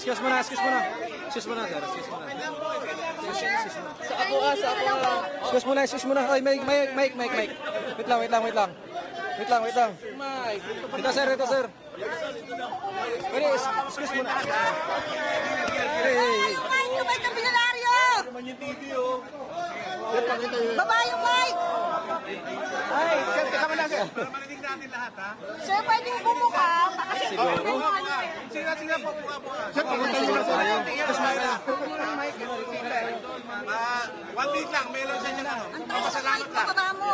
Excuse mo na, excuse mo na. Excuse mo na, sir. Excuse mo na. Excuse mo na. Sa ako ah, sa ako ah. Excuse mo na, excuse mo na. Ay, mic. Wait lang. Wait lang. Mike. Ito, sir. Pwede, excuse mo na. Hey. Mike, tumay ka bilyonaryo! Baba yung mic! Ay, sir, teka mo na, sir. Sir, pwede yung bumuka? Siguro. Sila po, Sir, papunta nyo na sa ayo. Tapos mic na. 1 minute lang, may lang sa inyo na. Ang tayo sa mic, bababa mo.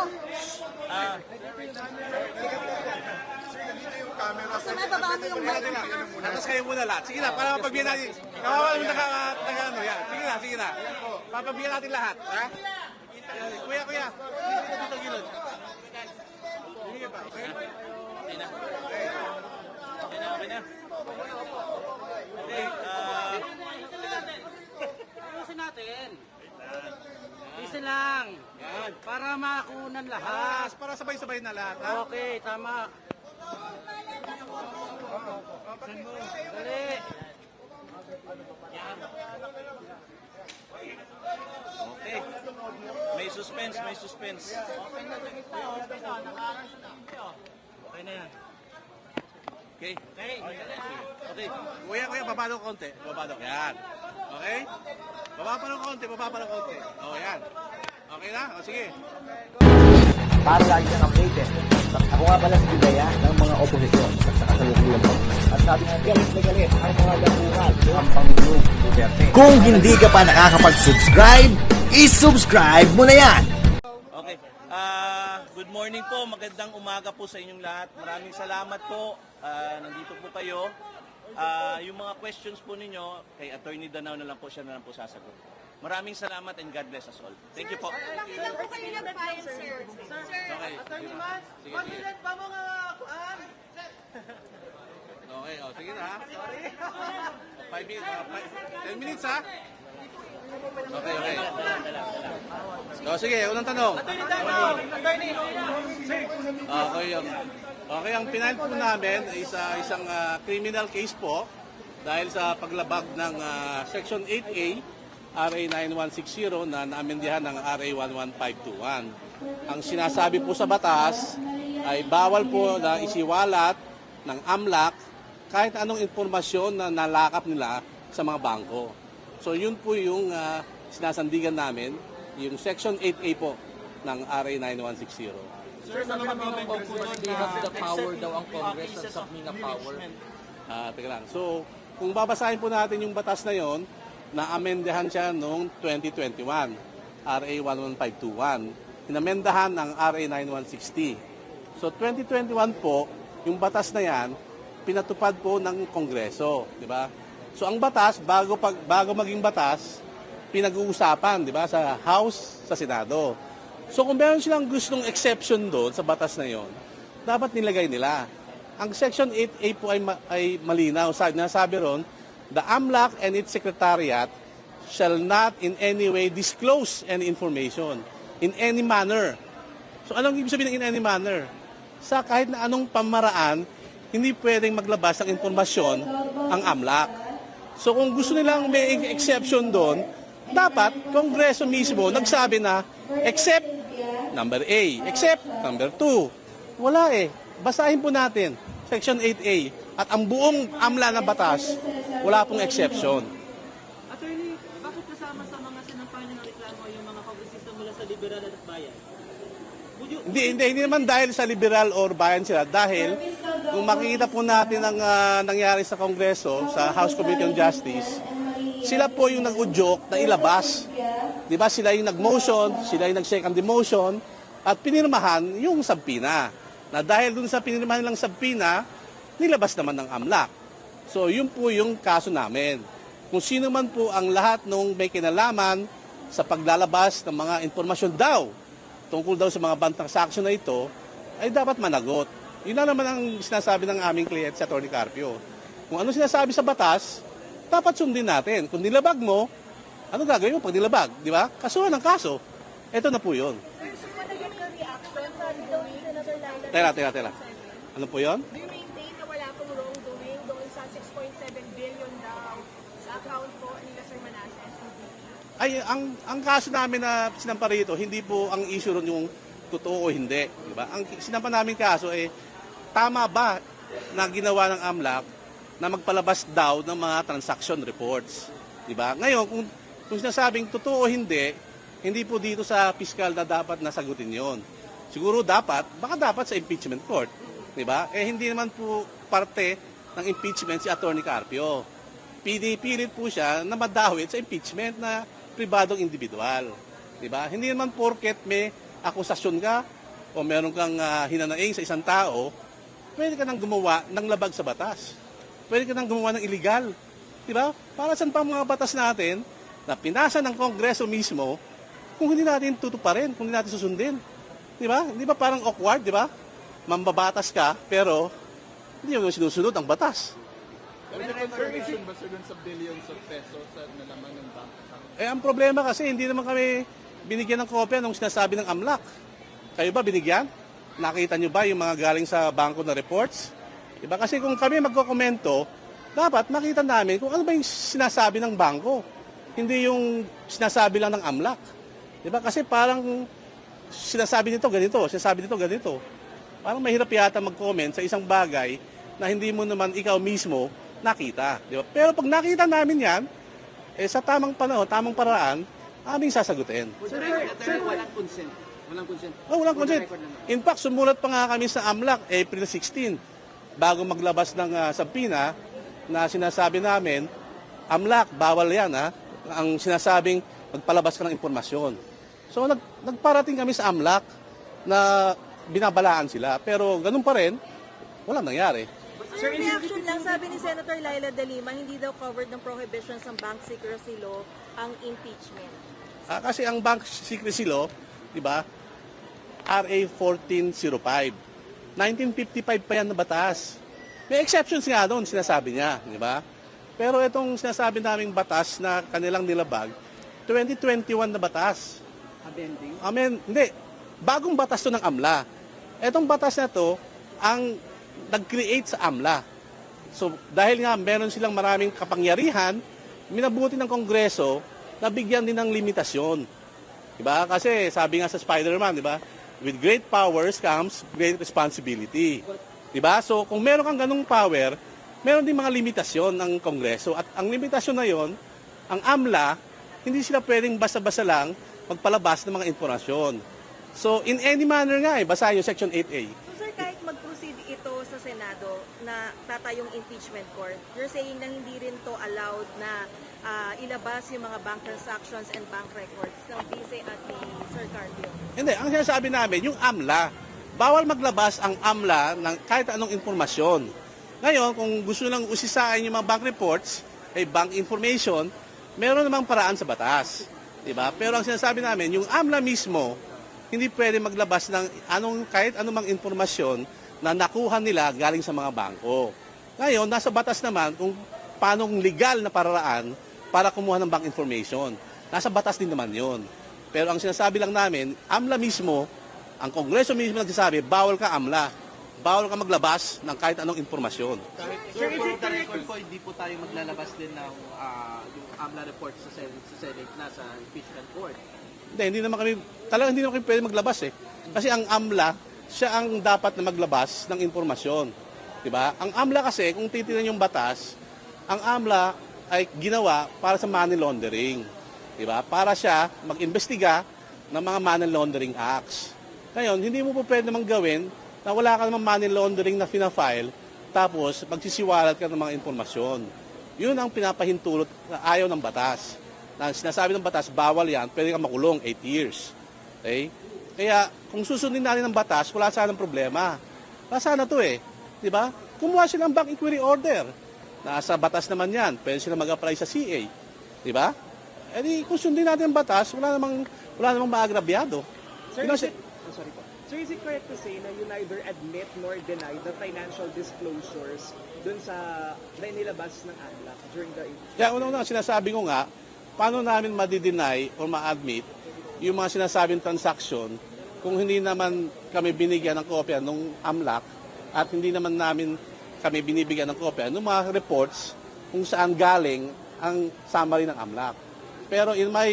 Basta may baba mo yung mic. Tapos kayo muna lahat. Sige na, para mapagbigyan natin. Kawawa naman ano yan. Sige na. Papagbigyan natin lahat. Ha? Kuya. Dito gilid. Sige pa, okay? Okay na. Okay, ayusin natin. Isa lang. Para makunan lahat. Para sabay-sabay na lahat. Ha? Okay, tama. Dali. Okay. May suspense. Okay na yan. Okay. Okay. Kuya, baba ng konti. Yan. Okay? Baba pa ng konti. O, yan. Okay na? O, sige. Para lagi kang updated. Ako nga pala si Bidaya ng mga oposisyon sa kasalukuyan ko. At sabi nga, galit na galit ang mga dapungan ng Pangulong Duterte. Kung hindi ka pa nakakapag-subscribe, i-subscribe mo na yan! Okay. Good morning po. Magandang umaga po sa inyong lahat. Maraming salamat po. Nandito po kayo. Yung mga questions po ninyo, kay Attorney Danao na lang po siya na lang po sasagot. Maraming salamat and God bless us all. Thank you po. Ilang po kayo nag-file, sir? Okay. Attorney Mas, mabilan pa mga kuan. Okay, sige na ha. 5 minutes, 10 minutes ha. Okay. O, sige, unang tanong. Okay, ang pinahal po namin ay isang criminal case po dahil sa paglabag ng Section 8A RA 9160 na naamendihan ng RA 11521. Ang sinasabi po sa batas ay bawal po na isiwalat ng AMLAC kahit anong informasyon na nalakap nila sa mga bangko. So yun po yung sinasandigan namin, yung Section 8A po ng RA 9160. Sir, sa mga pagkukunan, they have the power daw ang Congress ng subpoena power. Teka lang. So, kung babasahin po natin yung batas na yon, na-amendahan siya noong 2021, RA 11521. Inamendahan ng RA 9160. So, 2021 po, yung batas na yan, pinatupad po ng Kongreso, di ba? So, ang batas, bago maging batas, pinag-uusapan, di ba, sa House, sa Senado. So, kung meron silang gustong exception doon sa batas na yon, dapat nilagay nila. Ang Section 8A po ay malinaw. Nasabi ron, the AMLAC and its secretariat shall not in any way disclose any information in any manner. So, anong ibig sabihin ng in any manner? Sa kahit na anong pamaraan, hindi pwedeng maglabas ng informasyon ang AMLAC. So, kung gusto nilang may exception doon, dapat Kongreso mismo nagsabi na except number A, except number 2. Wala eh. Basahin po natin Section 8A at ang buong AMLA na batas, wala pong exception. Attorney, bakit kasama sa mga sinampahan ng reklamo yung mga kongresista mula sa liberal at bayan? Hindi naman dahil sa liberal or bayan sila. Dahil kung makikita po natin ang nangyari sa Kongreso, sa House Committee on Justice, sila po yung nag-udyok na ilabas. Di ba sila yung nag-motion, sila yung nag-second motion, at pinirmahan yung subpoena. Na dahil dun sa pinirmahan ng subpoena, nilabas naman ng AMLAC. So yun po yung kaso namin. Kung sino man po ang lahat nung may kinalaman sa paglalabas ng mga informasyon daw, tungkol daw sa mga bantang sanction na ito, ay dapat managot. Yun na naman ang sinasabi ng aming kliyente sa Atty. Carpio. Kung ano sinasabi sa batas, dapat sundin natin. Kung nilabag mo, ano gagawin mo pag nilabag? Di ba? Kasuhan ng kaso. Ito na po yun. Tera. Ano po yun? Do you maintain na wala pong wrongdoing doon sa 6.7 billion daw Ay, ang kaso namin na sinampa rito, hindi po ang issue ron yung totoo o hindi. Diba? Ang sinampa namin kaso tama ba na ginawa ng AMLAC na magpalabas daw ng mga transaction reports? Diba? Ngayon, kung sinasabing totoo o hindi po dito sa piskal na dapat nasagutin yon. Siguro baka dapat sa impeachment court. Diba? Hindi naman po parte ng impeachment si Atty. Carpio. Pinipilit po siya na madawit sa impeachment na pribadong individual. Diba? Hindi naman porket may akusasyon ka o meron kang hinanaing sa isang tao, pwede ka nang gumawa ng labag sa batas. Pwede ka nang gumawa ng illegal. Diba? Para saan pa mga batas natin na pinasa ng Kongreso mismo kung hindi natin tutuparin, kung hindi natin susundin. Diba? Hindi ba parang awkward, diba? Mambabatas ka, pero hindi mo sinusunod ang batas. Pero may confirmation ba sir dun sa billions of pesos na laman ng bank account? Ang problema kasi hindi naman kami binigyan ng kopya nung sinasabi ng AMLAC. Kayo ba binigyan? Nakita nyo ba yung mga galing sa bangko na reports? Diba? Kasi kung kami magkokomento, dapat makita namin kung ano ba yung sinasabi ng bangko. Hindi yung sinasabi lang ng AMLAC. Diba? Kasi parang sinasabi nito ganito. Parang mahirap yata mag-comment sa isang bagay na hindi mo naman ikaw mismo nakita. Diba? Pero pag nakita namin yan, sa tamang panahon, tamang paraan, aming sasagutin. Sir, walang consent. Walang consent. Walang consent. In fact, sumulat pa nga kami sa AMLAC April 16 bago maglabas ng sabpina na sinasabi namin, AMLAC, bawal yan ang sinasabing magpalabas ka ng impormasyon. So nagparating kami sa AMLAC na binabalaan sila. Pero ganun pa rin, walang nangyari. Sir, reaction lang, sabi ni Senator Laila De Lima, hindi daw covered ng prohibitions ng bank secrecy law ang impeachment. Kasi ang Bank Secrecy Law, di ba, RA 1405. 1955 pa yan na batas. May exceptions nga doon, sinasabi niya, di ba? Pero itong sinasabi naming batas na kanilang nilabag, 2021 na batas. Amending? Hindi. Bagong batas to ng AMLA. Itong batas na to, ang nag-create sa AMLA. So, dahil nga meron silang maraming kapangyarihan, minabuti ng Kongreso na bigyan din ng limitasyon. Diba? Kasi sabi nga sa Spider-Man, diba? With great powers comes great responsibility. Diba? So, kung meron kang ganung power, meron din mga limitasyon ng Kongreso. At ang limitasyon na yon, ang AMLA, hindi sila pwedeng basta-basta lang magpalabas ng mga informasyon. So, in any manner nga, basahin yung Section 8A. So, sir, kahit mag-proceed ito sa Senado na tatayong impeachment court, you're saying na hindi rin to allowed na ilabas yung mga bank transactions and bank records ng Vice at ni Sir Carpio? Hindi, ang sinasabi namin, yung AMLA, bawal maglabas ang AMLA ng kahit anong informasyon. Ngayon, kung gusto lang usisain yung mga bank reports, bank information, meron namang paraan sa batas. Diba? Pero ang sinasabi namin, yung AMLA mismo, hindi pwede maglabas ng kahit anumang informasyon na nakuha nila galing sa mga bangko. Ngayon, nasa batas naman kung paano legal na paraan para kumuha ng bank information. Nasa batas din naman yon. Pero ang sinasabi lang namin, AMLA mismo, ang Kongreso mismo nagsasabi, bawal ka AMLA. Bawal ka maglabas ng kahit anong informasyon. Sir, is it correct po, hindi po tayo maglalabas din ng yung AMLA report sa Senate na sa impeachment court? Hindi naman kami pwede maglabas Kasi ang AMLA, siya ang dapat na maglabas ng informasyon. Diba? Ang AMLA kasi, kung titignan yung batas, ang AMLA ay ginawa para sa money laundering. Diba? Para siya mag-imbestiga ng mga money laundering acts. Ngayon, hindi mo po pwede namang gawin na wala ka namang money laundering na fina-file, tapos magsisiwalat ka ng mga informasyon. Yun ang pinapahintulot na ayaw ng batas. Na sinasabi ng batas, bawal yan, pwede kang makulong 8 years. Okay? Kaya, kung susundin natin ng batas, wala sanang problema. Wala sana to Diba? Kumuha silang bank inquiry order. Nasa batas naman yan, pwede sila mag-apply sa CA. Diba? Kung sundin natin ang batas, wala namang maagrabyado. Sir, Sir, is it correct to say na you neither admit nor deny the financial disclosures dun sa nilabas ng AMLAC during the impeachment? Kaya una-una, sinasabi ko nga, paano namin ma-deny or ma-admit yung mga sinasabing transaction kung hindi naman kami binigyan ng kopya ng AMLAC at hindi naman namin kami binibigyan ng kopya ng mga reports kung saan galing ang summary ng AMLAC. Pero in my,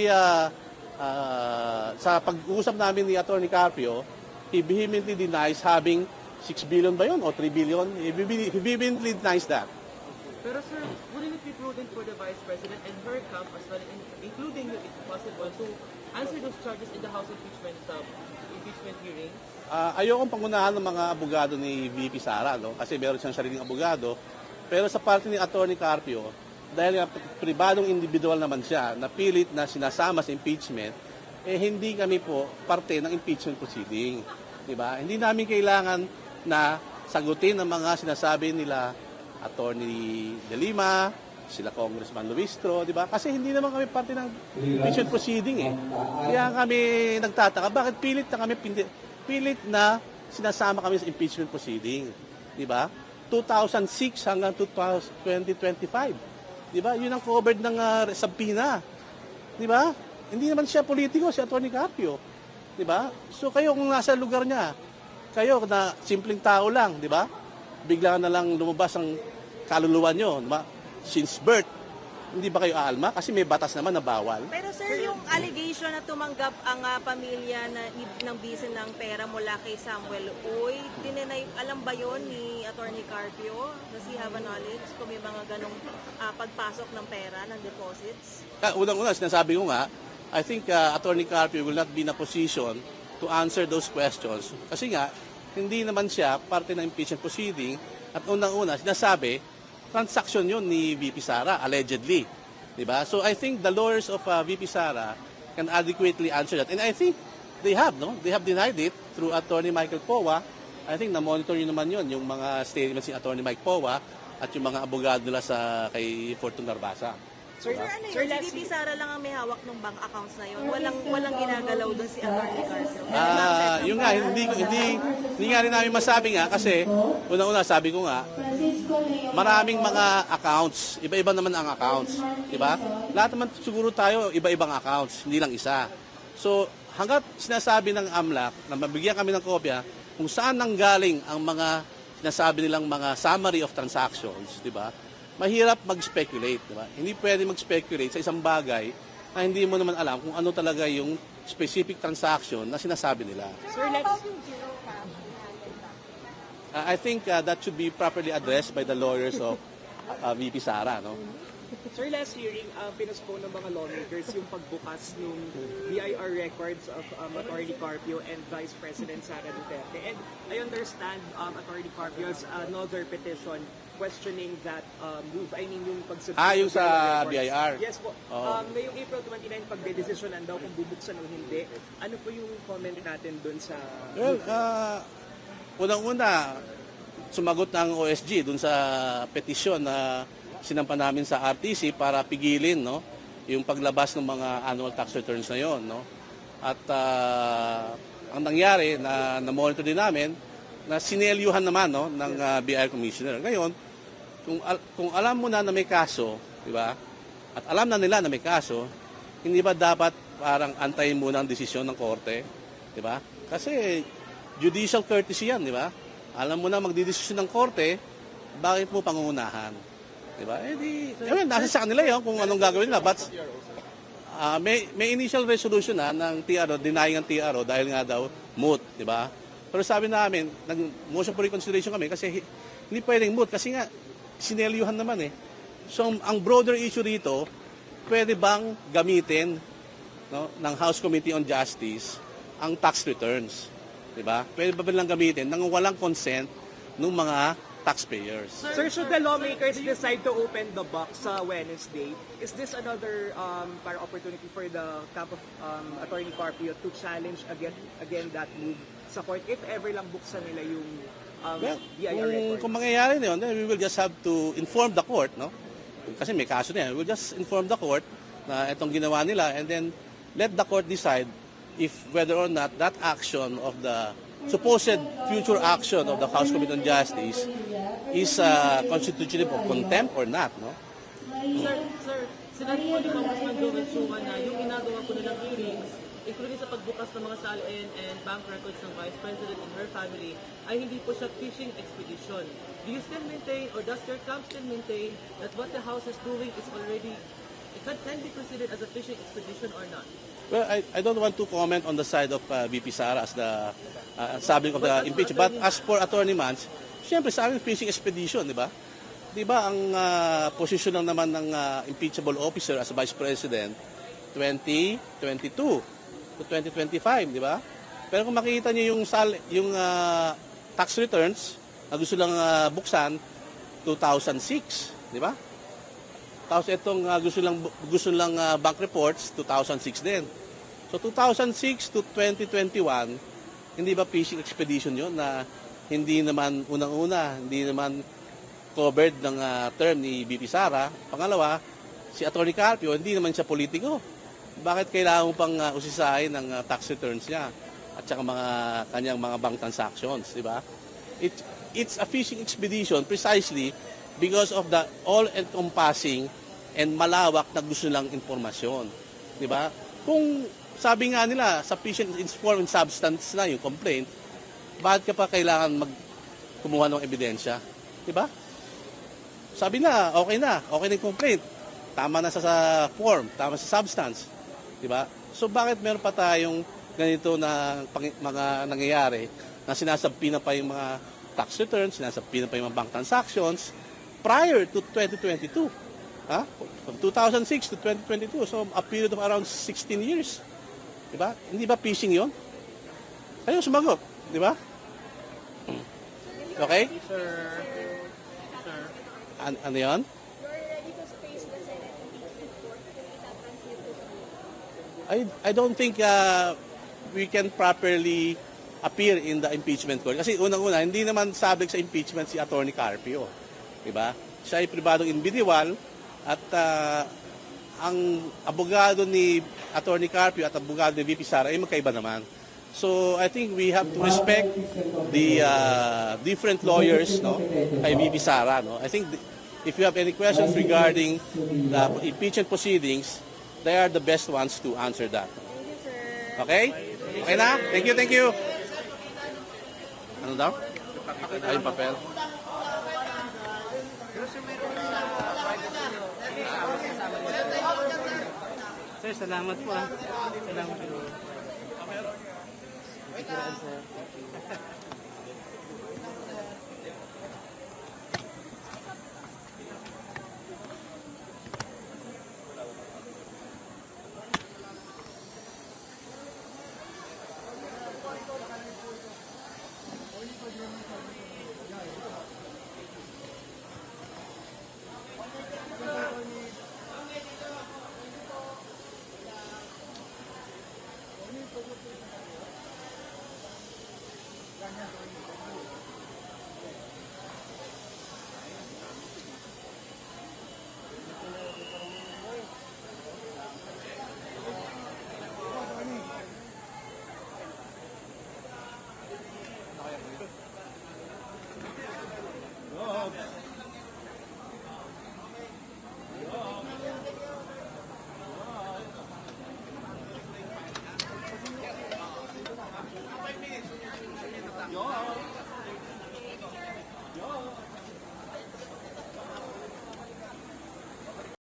sa pag-uusap namin ni Atty. Carpio, he vehemently denies having 6 billion ba yun o 3 billion? He vehemently denies that. Pero sir, wouldn't it be prudent for the Vice President and her camp as well, including you if possible, to answer those charges in the House impeachment hearing? Ayokong pangunahan ng mga abogado ni VP Sara, no? Kasi meron siyang sariling abogado. Pero sa parte ni Atty. Carpio, dahil nga pribadong individual naman siya, na pilit na sinasama sa impeachment, hindi kami po parte ng impeachment proceeding. Diba? Hindi namin kailangan na sagutin ang mga sinasabi nila Attorney De Lima, sila Congressman Luistro, di ba? Kasi hindi naman kami parte ng impeachment proceeding eh. Kaya kami nagtataka, bakit pilit na sinasama kami sa impeachment proceeding, di ba? 2006 hanggang 2025. Di ba? Yun ang covered ng subpoena. Di ba? Hindi naman siya politiko, si Atty. Carpio. Di ba? So kayo kung nasa lugar niya, kayo na simpleng tao lang, di ba? Bigla na lang lumabas ang kaluluwa nyo, diba? Since birth, hindi ba kayo aalma? Kasi may batas naman na bawal. Pero sir, yung allegation na tumanggap ang pamilya ng bise ng pera mula kay Samuel Uy, alam ba yon ni Atty. Carpio? Does he have a knowledge kung may mga ganong pagpasok ng pera, ng deposits? Unang-una, sinasabi ko nga, I think Atty. Carpio will not be in a position to answer those questions. Kasi nga, hindi naman siya parte ng impeachment proceeding at unang-una, sinasabi, transaction yun ni VP Sara, allegedly. Diba? So I think the lawyers of VP Sara can adequately answer that. And I think they have, no? They have denied it through Attorney Michael Powa. I think na-monitor nyo naman yun, yung mga statements ni Attorney Mike Powa at yung mga abogado nila kay Fortune Narbasa. Sir, ano yun? Si VP Sara lang ang may hawak ng bank accounts na yun. Walang ginagalaw doon si Atty. Carpio. Yung nga, hindi nga rin namin masabi nga kasi unang-una sabi ko nga, maraming mga accounts, iba-iba naman ang accounts, di ba? Lahat naman siguro tayo iba-ibang accounts, hindi lang isa. So, hanggat sinasabi ng AMLAC na mabigyan kami ng kopya kung saan nanggaling ang mga sinasabi nilang mga summary of transactions, di ba? Mahirap mag-speculate, di ba? Hindi pwede mag-speculate sa isang bagay na hindi mo naman alam kung ano talaga yung specific transaction na sinasabi nila. Sir, let's... I think that should be properly addressed by the lawyers of VP Sara, no? Sir, last hearing, pinospone ng mga lawmakers yung pagbukas ng BIR records of Atty. Carpio and Vice President Sara Duterte. And I understand Atty. Carpio's another petition questioning that move. I mean, yung pagsubmit. Yung sa records. BIR? Yes po. Ngayong April 29, pagdedesisyonan daw kung bubuksan o hindi. Ano po yung comment natin dun sa... Well, unang-una, sumagot ng OSG dun sa petisyon na sinampa namin sa RTC para pigilin, no, yung paglabas ng mga annual tax returns na yon, no. At ang nangyari na monitor din namin na sinelyuhan naman, no, ng BIR commissioner. Ngayon, kung alam mo na may kaso, di ba? At alam na nila na may kaso, hindi ba dapat parang antayin muna ang desisyon ng korte, di ba? Kasi judicial courtesy yan, di ba? Alam mo na magdidesisyon ng korte, bakit mo pangungunahan? Diba? Nasa sa kanila yun kung anong gagawin nila. But may initial resolution ng TRO, denying ang TRO dahil nga daw moot, di ba? Pero sabi namin, nag-motion for reconsideration kami kasi hindi pwedeng moot kasi nga sinelyuhan naman eh. So ang broader issue rito, pwede bang gamitin, no, ng House Committee on Justice ang tax returns? Di ba? Pwede ba lang gamitin nang walang consent ng mga taxpayers? Sir, should the lawmakers decide to open the box sa Wednesday, is this another para opportunity for the camp of Atty. Carpio to challenge again that move sa court if ever lang buksan nila yung BIR records? Kung mangyayari na yun, then we will just have to inform the court, no? Kasi may kaso na yan. We'll just inform the court na itong ginawa nila and then let the court decide if whether or not that action of the supposed future action of the House Committee on Justice is constitutive of contempt or not, no? Sir, sinabi po ni Congressman Joel Suman na yung ginagawa po nilang hearings, including sa pagbukas ng mga salin and bank records ng Vice President and her family, ay hindi po siya fishing expedition. Do you still maintain, or does your camp still maintain, that what the House is doing is already can be considered as a fishing expedition or not? Well, I don't want to comment on the side of VP Sara as the subject of the impeachment. But as for Attorney Mans, siyempre sa amin fishing expedition, di ba? Di ba ang posisyon lang naman ng impeachable officer as Vice President 2022 to 2025, di ba? Pero kung makikita niyo yung tax returns na gusto lang buksan 2006, di ba? Tapos itong gusto lang bank reports 2006 din. So 2006 to 2021, hindi ba fishing expedition 'yon na hindi naman unang-una, hindi naman covered ng term ni BP Sara. Pangalawa, si Attorney Carpio, hindi naman siya politiko. Bakit kailangan mo pang usisahin ng tax returns niya at saka kanyang mga bank transactions, di ba? It's a fishing expedition precisely because of the all-encompassing and malawak na gusto lang impormasyon. Di ba? Kung sabi nga nila, sufficient in form and substance na yung complaint, bakit ka pa kailangan kumuha ng ebidensya? Di ba? Sabi na okay na yung complaint. Tama na sa form, tama sa substance. Di ba? So bakit meron pa tayong ganito na mga nangyayari na sinasabi na pa yung mga tax returns, sinasabi na pa yung mga bank transactions prior to 2022. Ha? From 2006 to 2022. So a period of around 16 years. Di ba? Hindi ba phishing yon? Kayo sumagot. Di ba? Okay? Sir. Ano yun? I don't think we can properly appear in the impeachment court. Kasi unang-una, hindi naman subject sa impeachment si Attorney Carpio. Diba? Siya ay pribadong individual at ang abogado ni Attorney Carpio at abogado ni VP Sara ay magkaiba naman. So I think we have to respect the different lawyers, no, kay VP Sara. No? I think if you have any questions regarding the impeachment proceedings, they are the best ones to answer that. Okay? Okay na? Thank you. Ano daw? Ay, yung papel. Sir, salamat po Salamat po.